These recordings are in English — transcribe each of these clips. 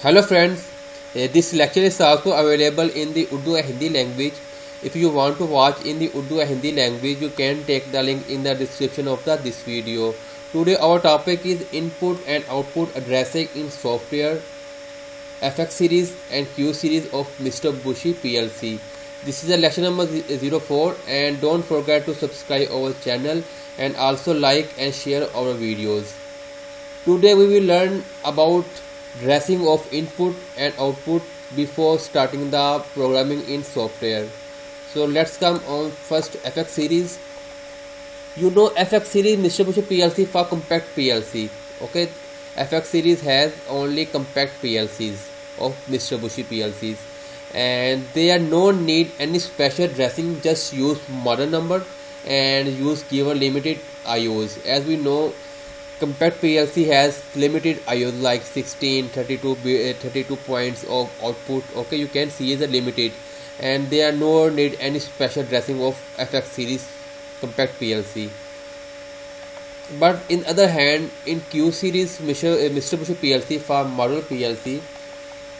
Hello friends, this lecture is also available in the Urdu and Hindi language. If you want to watch in the Urdu and Hindi language, you can take the link in the description of this video. Today our topic is input and output addressing in software, FX series and Q series of Mitsubishi PLC. This is the lecture number 04, and don't forget to subscribe our channel and also like and share our videos. Today we will learn about addressing of input and output before starting the programming in software. So let's come on first FX series. You know FX series Mitsubishi PLC for compact PLC. Okay, FX series has only compact PLCs of Mitsubishi PLCs, and there no need any special addressing. Just use model number and use given limited IOs. As we know, compact PLC has limited IOs like 16, 32 points of output. Okay, you can see is a limited, and there no need any special addressing of FX series compact PLC. But in other hand, in Q series Mitsubishi PLC for model PLC,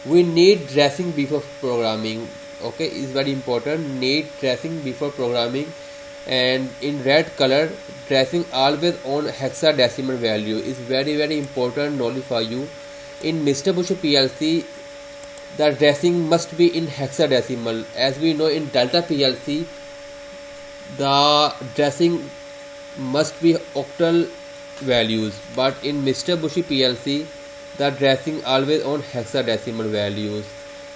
we need dressing before programming. Okay, is very important. Need dressing before programming, and in red color, dressing always on hexadecimal value is very important knowledge for you. In Mitsubishi PLC, the dressing must be in hexadecimal. As we know, in Delta PLC, the dressing must be octal values, but in Mitsubishi PLC, the dressing always on hexadecimal values.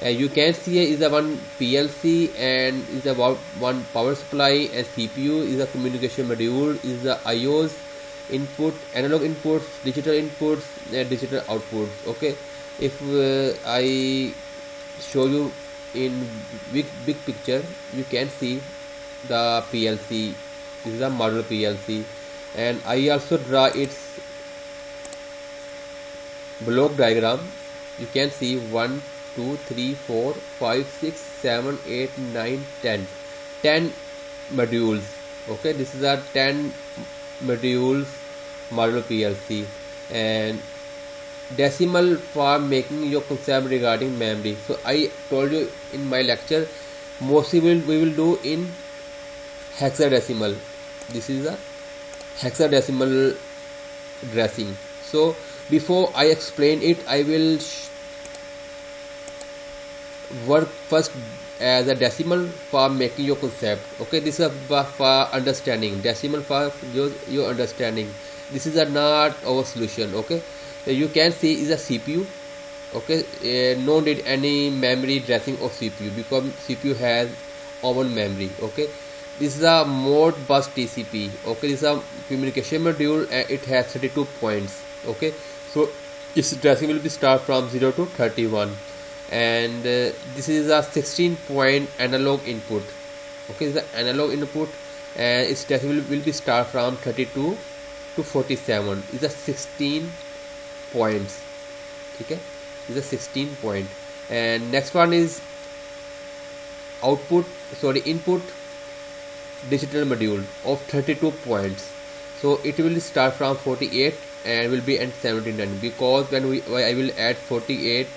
You can see here is a one PLC and is about one power supply, and CPU is a communication module, is the IOs input, analog inputs, digital inputs, and digital outputs. Okay, if I show you in big picture, you can see the PLC. This is a model PLC, and I also draw its block diagram. You can see 1, 2, 3, 4, 5, 6, 7, 8, 9, 10 modules. Okay, this is a 10 modules model PLC, and decimal for making your concept regarding memory. So I told you in my lecture, mostly we will do in hexadecimal. This is a hexadecimal dressing. So before I explain it, I will work first as a decimal for making your concept. Okay, this is for understanding. Decimal for your understanding. This is not our solution. Okay, you can see is a CPU. Okay, no need any memory dressing of CPU because CPU has own memory. Okay, this is a mode bus TCP. Okay, this is a communication module, and it has 32 points. Okay, so its dressing will be start from 0 to 31, and this is a 16-point analog input. Okay, this is the analog input, and its dressing will be start from 32 to 47. Is a 16 points. Okay, is a 16 point. And next one is input digital module of 32 points. So it will start from 48 and will be at 79, because when I will add 48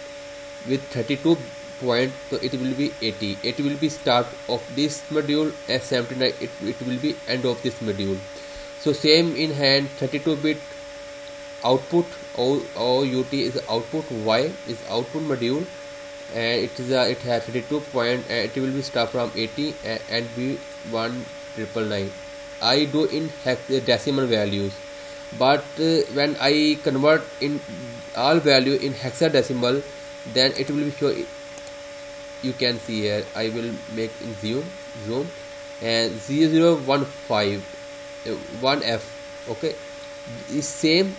with 32 point, so it will be 80. It will be start of this module, and 79 it will be end of this module. So same in hand, 32-bit output OUT is output Y is output module, and it has 32 point, and it will be start from 80 and be 1999. I do in decimal values, but when I convert in all value in hexadecimal, then it will be show. You can see here, I will make in zoom and 0015 1F. okay, is same,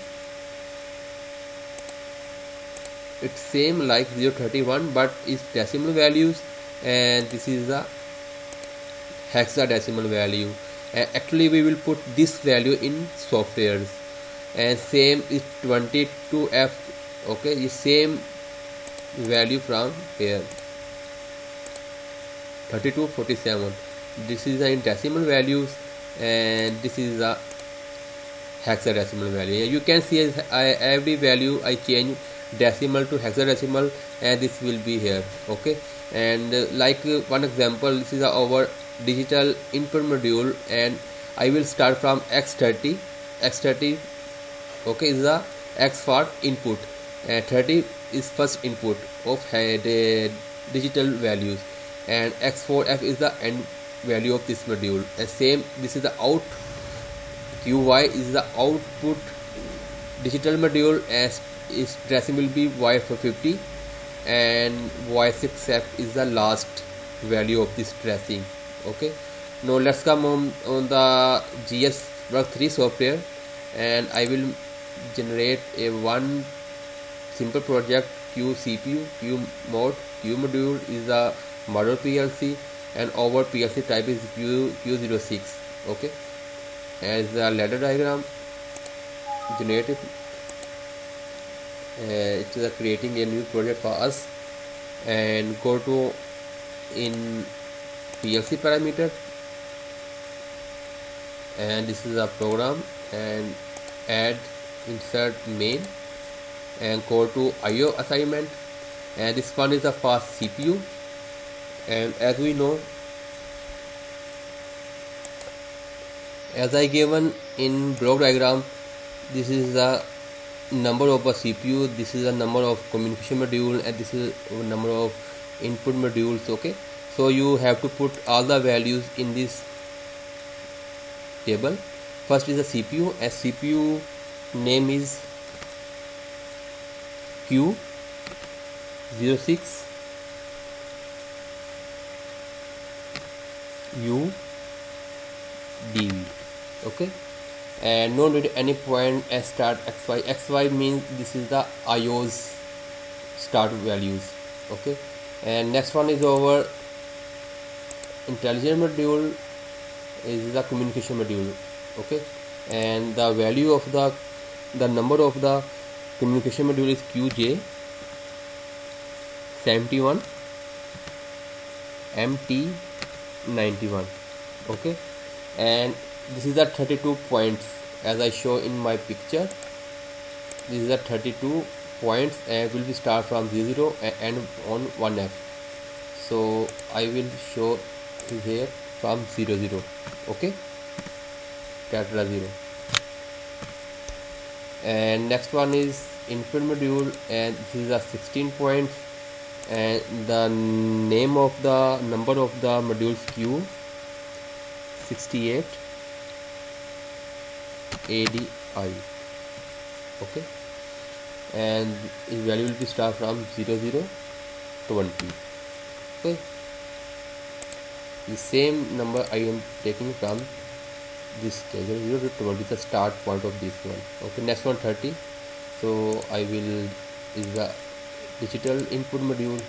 it's same like 031, but is decimal values, and this is the hexadecimal value. Actually we will put this value in softwares, and same is 22F. okay, is same value from here 3247. This is in decimal values, and this is the hexadecimal value. You can see every value I change decimal to hexadecimal, and this will be here. Okay, and one example, this is our digital input module, and I will start from x30. Okay, is the x for input, and 30 is first input of the digital values, and x4f is the end value of this module. And same, this is the out, qy is the output digital module, as its tracing will be y for 50, and y6f is the last value of this tracing. Okay, now let's come on the GS Work 3 software, and I will generate a one simple project. Q CPU, Q mode, Q module is the model PLC, and our PLC type is Q06. Okay, as the ladder diagram generated, it is creating a new project for us, and go to in PLC parameter, and this is a program, and add insert main, and go to IO assignment, and this one is a fast CPU. And as we know, as I given in block diagram, this is the number of a CPU, this is the number of communication module, and this is number of input modules. Okay, so you have to put all the values in this table. First is the CPU, and CPU name is Q06 UDV. Okay, and no need any point as start xy means this is the IO's start values. Okay, and next one is our intelligent module, is the communication module. Okay, and the value of the number of the communication module is QJ71 MT91. Okay, and this is the 32 points as I show in my picture. This is the 32 points, and will be start from 00 and end on 1F. So I will show here from 00. Okay, capital 0. And next one is input module, and this is a 16 points, and the name of the number of the modules Q68 ADI. Okay, and its value will be start from 0020. Okay, the same number I am taking from this 0 to 20, the start point of this one. Okay, next one 30. So I will is the digital input module,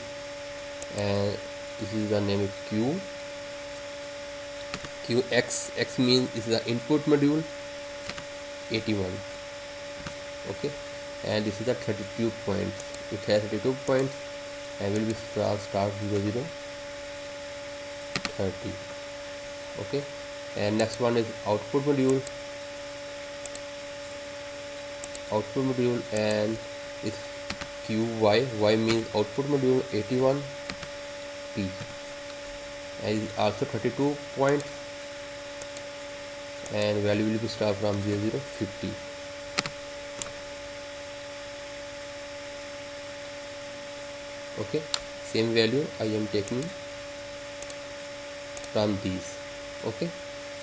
and this is the name of QX means is the input module 81. Okay, and this is the 32 points. It has 32 points, and will be start 0030. Okay, and next one is output module, and it's y means output module 81P, and is also 32 points, and value will be start from 0050. Okay, same value I am taking from these. Okay,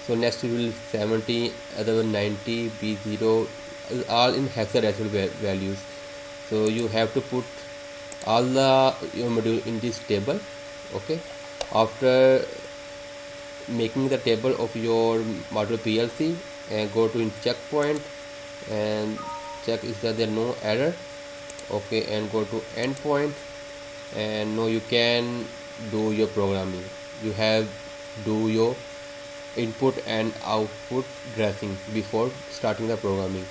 so next we will 70, other 90, B0, all in hexadecimal values. So you have to put all the your module in this table. Okay, after making the table of your module PLC, and go to in checkpoint and check is that there no error. Okay, and go to endpoint, and now you can do your programming. You have do your input and output dressing before starting the programming.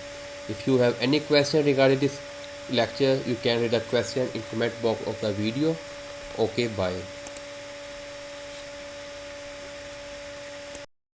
If you have any question regarding this lecture, you can read the question in comment box of the video. Okay, bye.